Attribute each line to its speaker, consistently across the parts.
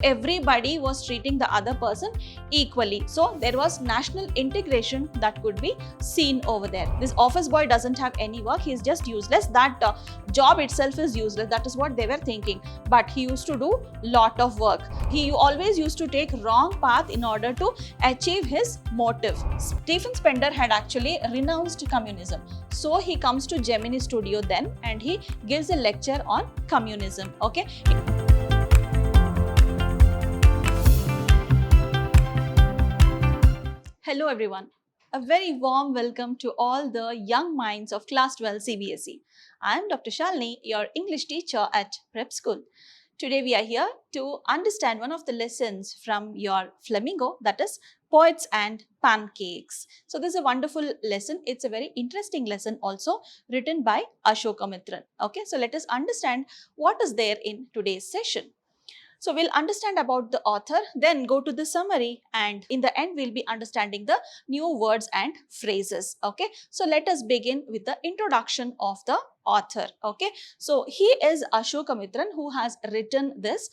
Speaker 1: Everybody was treating the other person equally. So there was national integration that could be seen over there. This office boy doesn't have any work, he's just useless. That job itself is useless. That is what they were thinking. But he used to do lot of work. He always used to take wrong path in order to achieve his motive. Stephen Spender had actually renounced communism. So he comes to Gemini Studio then and he gives a lecture on communism. Okay. Hello everyone. A very warm welcome to all the young minds of Class 12 CBSE. I am Dr. Shalini, your English teacher at Prep School. Today we are here to understand one of the lessons from your Flamingo, that is Poets and Pancakes. So this is a wonderful lesson. It's a very interesting lesson also written by Ashoka Mitran. Okay, so let us understand what is there in today's session. So we'll understand about the author, then go to the summary, and in the end we'll be understanding the new words and phrases. Okay, so let us begin with the introduction of the author. Okay, so he is Ashoka Mitran, who has written this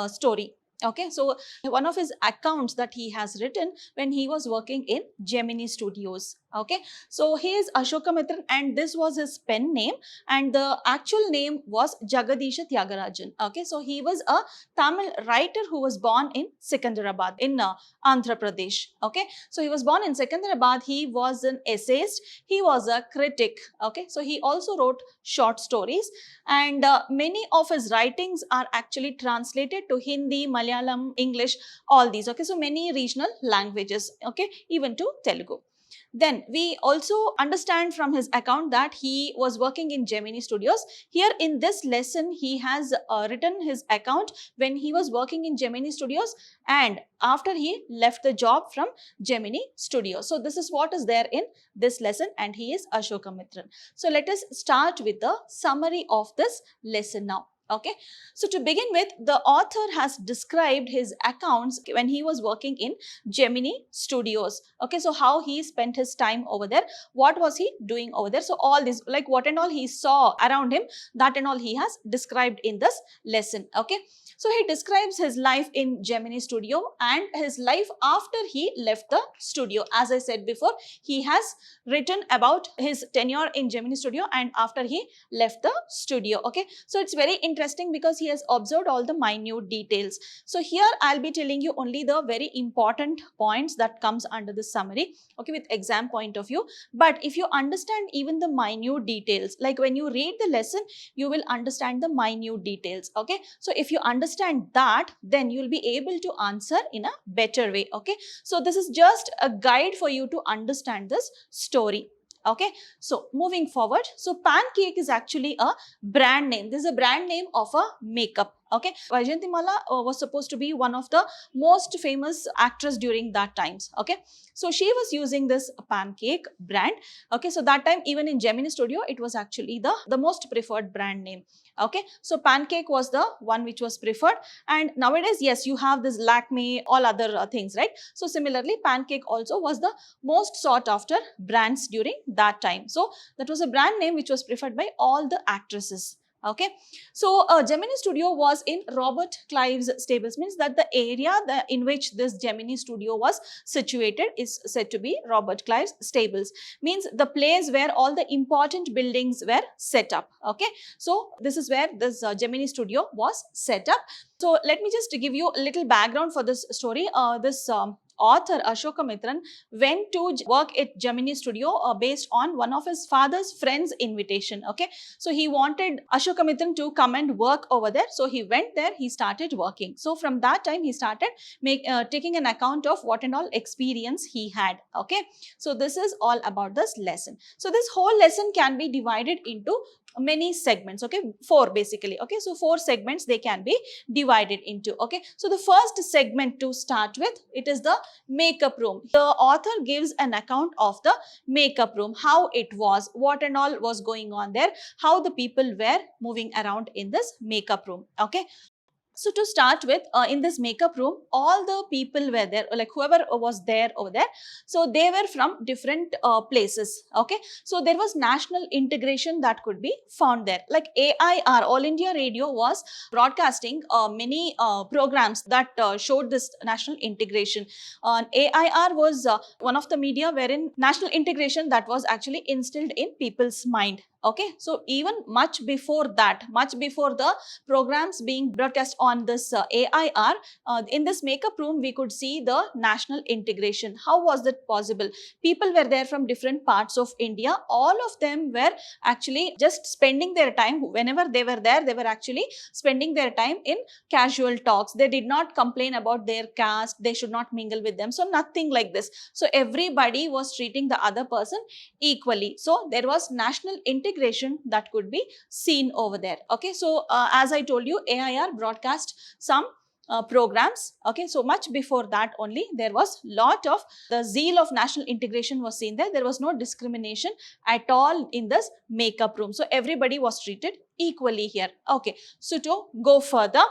Speaker 1: story. Okay, so one of his accounts that he has written when he was working in Gemini Studios. Okay, so he is Ashoka Mitran and this was his pen name, and the actual name was Jagadisha Tyagarajan. Okay, so he was a Tamil writer who was born in Secunderabad in Andhra Pradesh. Okay, so he was born in Secunderabad. He was an essayist, he was a critic. Okay, so he also wrote short stories, and many of his writings are actually translated to Hindi, Malayalam, English, all these. Okay, so many regional languages. Okay, even to Telugu. Then we also understand from his account that he was working in Gemini Studios. Here in this lesson, he has written his account when he was working in Gemini Studios and after he left the job from Gemini Studios. So this is what is there in this lesson, and he is Ashoka Mitran. So let us start with the summary of this lesson now. Okay, so to begin with, the author has described his accounts when he was working in Gemini Studios. Okay, so how he spent his time over there, what was he doing over there. So all this, like what and all he saw around him, that and all he has described in this lesson. Okay, so he describes his life in Gemini Studio and his life after he left the studio. As I said before, he has written about his tenure in Gemini Studio and after he left the studio. Okay, so it's very interesting because he has observed all the minute details. So here I'll be telling you only the very important points that comes under the summary, okay, with exam point of view. But if you understand even the minute details, like when you read the lesson, you will understand the minute details. Okay, so if you understand that, then you'll be able to answer in a better way. Okay, so this is just a guide for you to understand this story. Okay, so moving forward, so Pancake is actually a brand name. This is a brand name of a makeup. Okay, Vaijayantimala was supposed to be one of the most famous actress during that times. Okay, so she was using this Pancake brand. Okay, so that time even in Gemini Studio, it was actually the most preferred brand name. Okay, so Pancake was the one which was preferred, and nowadays, yes, you have this Lakme, all other things, right? So similarly, Pancake also was the most sought after brands during that time. So that was a brand name which was preferred by all the actresses. Okay, so Gemini Studio was in Robert Clive's stables, means that the area in which this Gemini Studio was situated is said to be Robert Clive's stables, means the place where all the important buildings were set up. Okay, so this is where this Gemini Studio was set up. So let me just give you a little background for this story. This author Ashoka Mitran went to work at Gemini Studio based on one of his father's friend's invitation. Okay, so he wanted Ashoka Mitran to come and work over there. So he went there, he started working. So from that time he started taking an account of what and all experience he had. Okay, so this is all about this lesson. So this whole lesson can be divided into many segments. Okay, 4 basically. Okay, so 4 segments they can be divided into. Okay, so the first segment to start with, it is the makeup room. The author gives an account of the makeup room, how it was, what and all was going on there, how the people were moving around in this makeup room. Okay, So to start with, in this makeup room, all the people were there, like whoever was there over there. So they were from different places. Okay. So there was national integration that could be found there. Like AIR, All India Radio, was broadcasting many programs that showed this national integration. AIR was one of the media wherein national integration that was actually instilled in people's mind. Okay. So even much before that, much before the programs being broadcast on this AIR, in this makeup room, we could see the national integration. How was that possible? People were there from different parts of India. All of them were actually just spending their time, whenever they were there, they were actually spending their time in casual talks. They did not complain about their caste. They should not mingle with them. So nothing like this. So everybody was treating the other person equally. So there was national integration that could be seen over there. Okay. So as I told you, AIR broadcast some programs. Okay. So much before that only, there was lot of the zeal of national integration was seen there. There was no discrimination at all in this makeup room. So everybody was treated equally here. Okay. So to go further,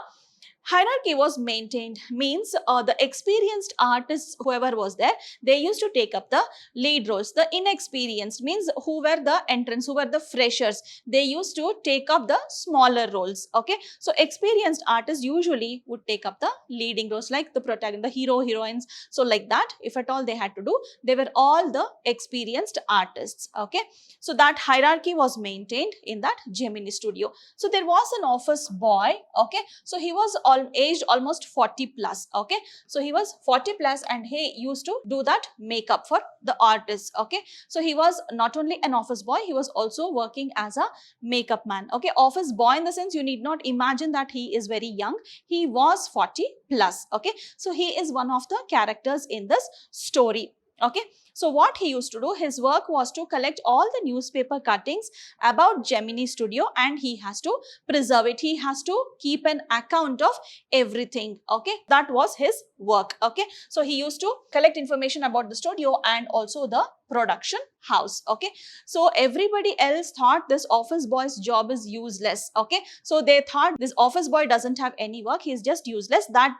Speaker 1: hierarchy was maintained, means the experienced artists, whoever was there, they used to take up the lead roles. The inexperienced, means who were the entrants, who were the freshers, they used to take up the smaller roles. Okay. So experienced artists usually would take up the leading roles, like the protagonist, the hero, heroines. So like that, if at all they had to do, they were all the experienced artists. Okay. So that hierarchy was maintained in that Gemini studio. So there was an office boy. Okay. So he was aged almost 40 plus. Okay. So he was 40 plus and he used to do that makeup for the artists. Okay. So he was not only an office boy, he was also working as a makeup man. Okay. Office boy in the sense, you need not imagine that he is very young. He was 40 plus. Okay. So he is one of the characters in this story. Okay. So what he used to do, his work was to collect all the newspaper cuttings about Gemini Studio and he has to preserve it. He has to keep an account of everything. Okay. That was his work. Okay. So he used to collect information about the studio and also the production house. Okay. So everybody else thought this office boy's job is useless. Okay. So they thought this office boy doesn't have any work. He is just useless. That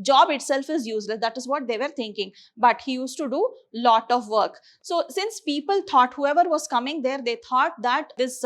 Speaker 1: job itself is useless. That is what they were thinking. But he used to do lot of work. So since people thought, whoever was coming there, they thought that this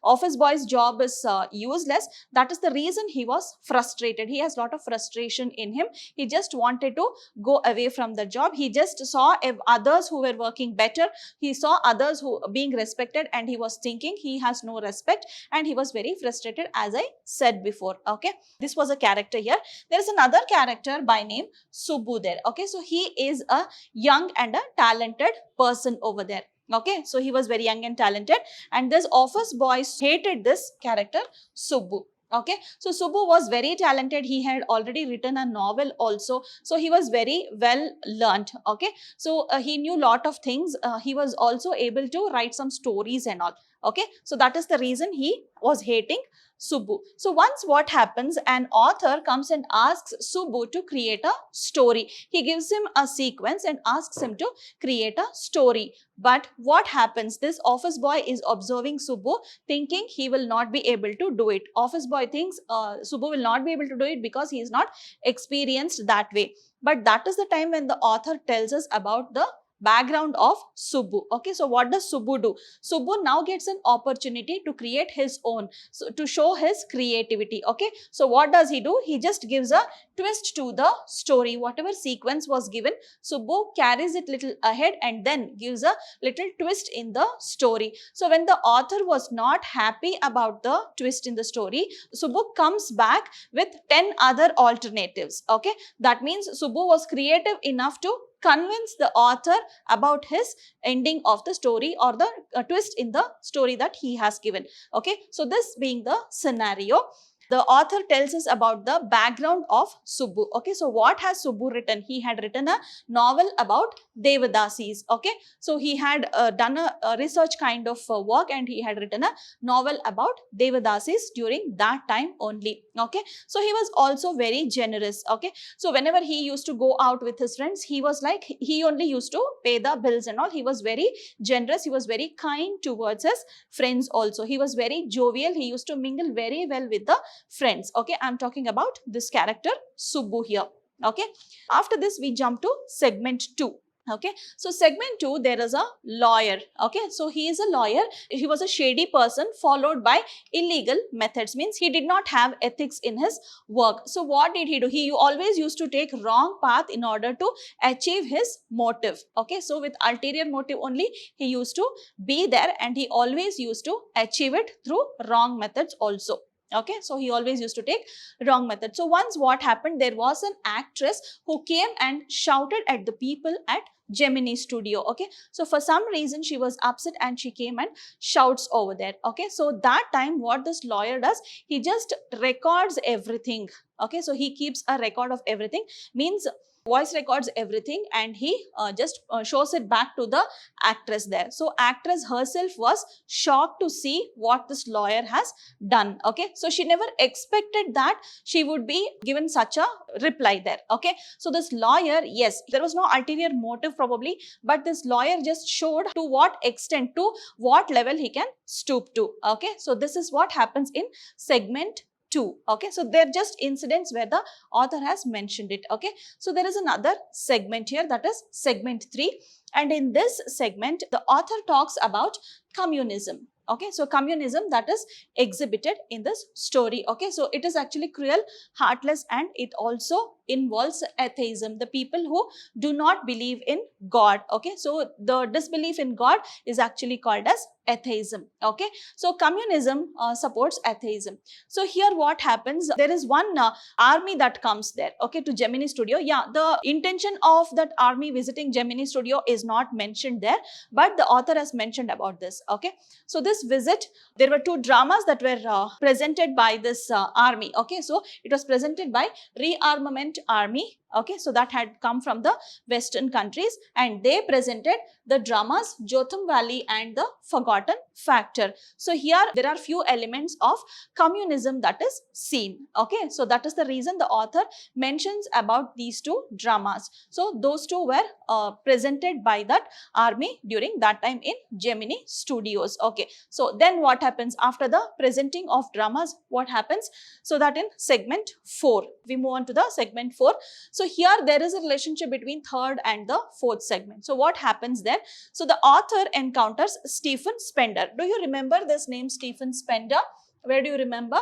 Speaker 1: office boy's job is useless. That is the reason he was frustrated. He has lot of frustration in him. He just wanted to go away from the job. He just saw others who were working better. He saw others who being respected and he was thinking he has no respect and he was very frustrated, as I said before. Okay. This was a character here. There is another character by name Subbu there. Okay. So he is a young and a talented person over there. Okay. So he was very young and talented and this office boy hated this character Subbu. Okay. So Subbu was very talented. He had already written a novel also. So he was very well learned. Okay. So he knew lot of things. He was also able to write some stories and all. Okay. So that is the reason he was hating Subbu. So once what happens, an author comes and asks Subbu to create a story. He gives him a sequence and asks him to create a story. But what happens? This office boy is observing Subbu, thinking he will not be able to do it. Office boy thinks Subbu will not be able to do it because he is not experienced that way. But that is the time when the author tells us about the background of Subbu. Okay, so what does Subbu do? Subbu now gets an opportunity to create his own, so to show his creativity. Okay, so what does he do? He just gives a twist to the story. Whatever sequence was given, Subbu carries it little ahead and then gives a little twist in the story. So when the author was not happy about the twist in the story, Subbu comes back with 10 other alternatives. Okay, that means Subbu was creative enough to convince the author about his ending of the story or the twist in the story that he has given. Okay, so this being the scenario, the author tells us about the background of Subbu. Okay, so what has Subbu written? He had written a novel about Devadasis. Okay, so he had done a research kind of work and he had written a novel about Devadasis during that time only. Okay, so he was also very generous. Okay, so whenever he used to go out with his friends, he was like, he only used to pay the bills and all. He was very generous, he was very kind towards his friends also. He was very jovial, he used to mingle very well with the friends. Okay, I'm talking about this character Subbu here. Okay, after this we jump to segment 2. Okay, so segment 2, there is a lawyer. Okay, so he is a lawyer. He was a shady person followed by illegal methods, means he did not have ethics in his work. So what did he do? He always used to take wrong path in order to achieve his motive. Okay, so with ulterior motive only he used to be there, and he always used to achieve it through wrong methods also. Okay, so he always used to take wrong method. So once what happened, there was an actress who came and shouted at the people at Gemini studio. Okay, so for some reason she was upset and she came and shouts over there. Okay, so that time what this lawyer does, he just records everything. Okay, so he keeps a record of everything, means voice records everything, and he just shows it back to the actress there. So actress herself was shocked to see what this lawyer has done. Okay, so she never expected that she would be given such a reply there. Okay, so this lawyer, yes, there was no ulterior motive probably, but this lawyer just showed to what extent, to what level he can stoop to. Okay, so this is what happens in segment 2. Okay, so they're just incidents where the author has mentioned it. Okay, so there is another segment here, that is segment 3, and in this segment the author talks about communism. Okay, so communism that is exhibited in this story. Okay, so it is actually cruel, heartless, and it also involves atheism, the people who do not believe in God. Okay, so the disbelief in God is actually called as atheism. Okay, so communism supports atheism. So here what happens, there is one army that comes there, okay, to Gemini studio. Yeah, the intention of that army visiting Gemini studio is not mentioned there, but the author has mentioned about this. Okay, so this visit, there were 2 dramas that were presented by this army. Okay, so it was presented by Rearmament Army. Okay, so that had come from the Western countries, and they presented the dramas Jotham Valley and the Forgotten Factor. So here there are few elements of communism that is seen. Okay, so that is the reason the author mentions about these 2 dramas. So those 2 were presented by that army during that time in Gemini studios. Okay, so then what happens after the presenting of dramas? What happens? So that in segment 4, we move on to the segment 4. So here there is a relationship between third and the fourth segment. So what happens there? So the author encounters Stephen Spender. Do you remember this name, Stephen Spender? Where do you remember?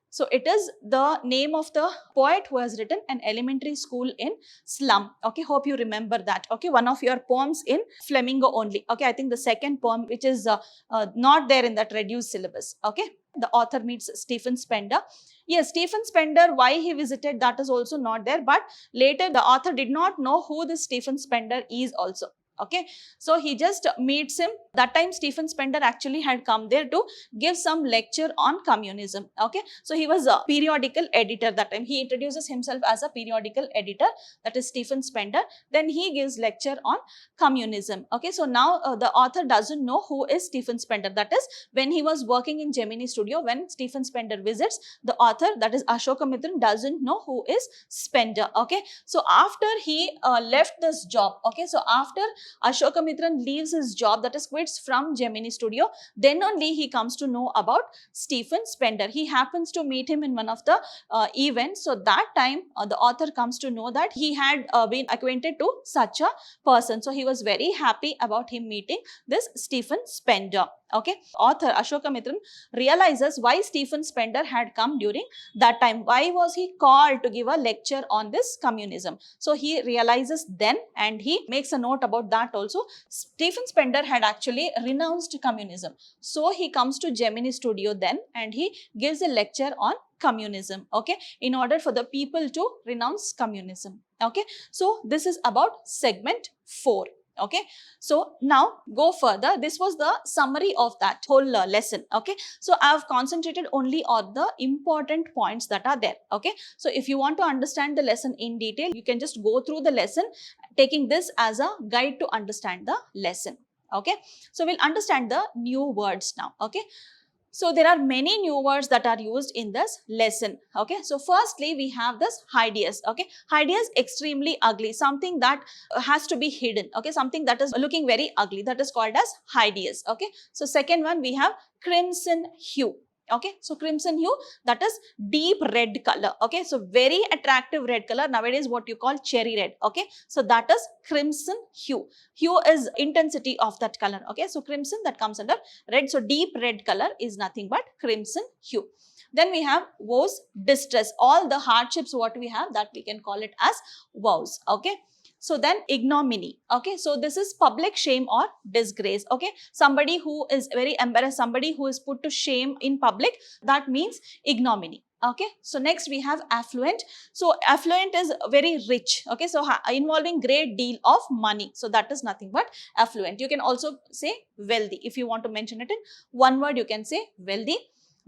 Speaker 1: So it is the name of the poet who has written An Elementary School in Slum. Okay, hope you remember that. Okay, one of your poems in Flamingo only. Okay, I think the second poem which is not there in that reduced syllabus. Okay, the author meets Stephen Spender. Yes, Stephen Spender, why he visited, that is also not there, but later the author did not know who this Stephen Spender is also. Okay, so he just meets him. That time Stephen Spender actually had come there to give some lecture on communism. Okay, so he was a periodical editor that time. He introduces himself as a periodical editor, that is Stephen Spender. Then he gives lecture on communism. Okay, so now the author doesn't know who is Stephen Spender. That is when he was working in Gemini studio, when Stephen Spender visits, the author, that is Ashoka Mithran, doesn't know who is Spender. Okay, so after he left this job, okay, so after Ashoka Mithran leaves his job, that is quits from Gemini studio, then only he comes to know about Stephen Spender. He happens to meet him in one of the events. So that time the author comes to know that he had been acquainted to such a person. So he was very happy about him meeting this Stephen Spender. Okay, author Ashoka Mithran realizes why Stephen Spender had come during that time. Why was he called to give a lecture on this communism? So he realizes then, and he makes a note about that also. Stephen Spender had actually renounced communism. So he comes to Gemini studio then, and he gives a lecture on communism, okay, in order for the people to renounce communism. Okay, so this is about segment 4. Okay, so now go further. This was the summary of that whole lesson. Okay, so I have concentrated only on the important points that are there. Okay, so if you want to understand the lesson in detail, you can just go through the lesson, taking this as a guide to understand the lesson. Okay, so we'll understand the new words now. Okay, So there are many new words that are used in this lesson. Okay, so firstly we have this hideous. Okay, hideous, extremely ugly, something that has to be hidden. Okay, something that is looking very ugly, that is called as hideous. Okay, so second one we have crimson hue. Okay, so crimson hue, that is deep red color. Okay, so very attractive red color, nowadays what you call cherry red. Okay, so that is crimson hue. Hue is intensity of that color. Okay, so crimson, that comes under red. So deep red color is nothing but crimson hue. Then we have woes, distress, all the hardships what we have, that we can call it as woes. Okay, so then ignominy. Okay, so this is public shame or disgrace. Okay, somebody who is very embarrassed, somebody who is put to shame in public, that means ignominy. Okay, so next we have affluent. So affluent is very rich. Okay, so involving great deal of money, so that is nothing but affluent. You can also say wealthy. If you want to mention it in one word, you can say wealthy.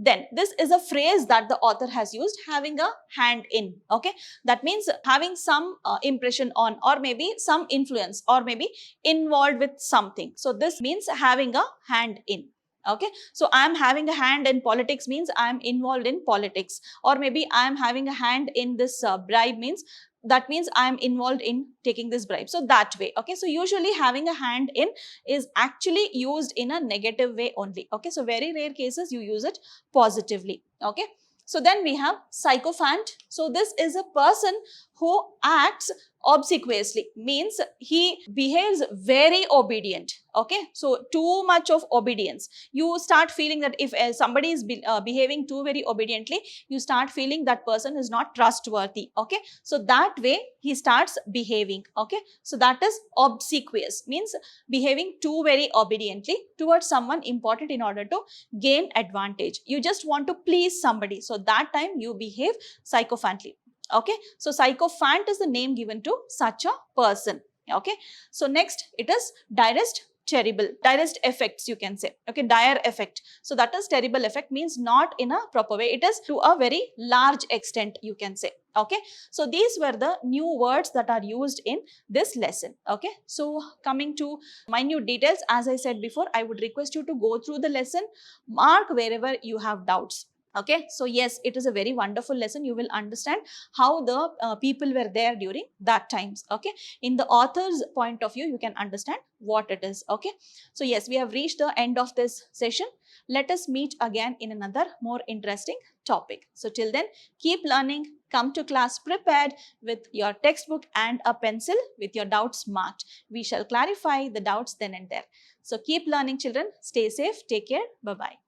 Speaker 1: Then this is a phrase that the author has used, having a hand in. Okay, that means having some impression on, or maybe some influence, or maybe involved with something. So this means having a hand in. Okay, so I am having a hand in politics means I am involved in politics, or maybe I am having a hand in this bribe means, that means I am involved in taking this bribe. So that way. Okay, so usually having a hand in is actually used in a negative way only. Okay, so very rare cases you use it positively. Okay, so then we have sycophant. So this is a person who acts obsequiously, means he behaves very obedient. Okay, so too much of obedience. You start feeling that if somebody is behaving too very obediently, you start feeling that person is not trustworthy. Okay, so that way he starts behaving. Okay, so that is obsequious, means behaving too very obediently towards someone important in order to gain advantage. You just want to please somebody, so that time you behave sycophantly. Okay, so sycophant is the name given to such a person. Okay, so next it is direst terrible, direst effects you can say. Okay, dire effect, so that is terrible effect, means not in a proper way, it is to a very large extent you can say. Okay, so these were the new words that are used in this lesson. Okay, so coming to minute details, as I said before, I would request you to go through the lesson, mark wherever you have doubts. Okay, so yes, it is a very wonderful lesson. You will understand how the people were there during that times. Okay, in the author's point of view, you can understand what it is. Okay, so yes, we have reached the end of this session. Let us meet again in another more interesting topic. So till then, keep learning, come to class prepared with your textbook and a pencil with your doubts marked. We shall clarify the doubts then and there. So keep learning, children. Stay safe. Take care. Bye-bye.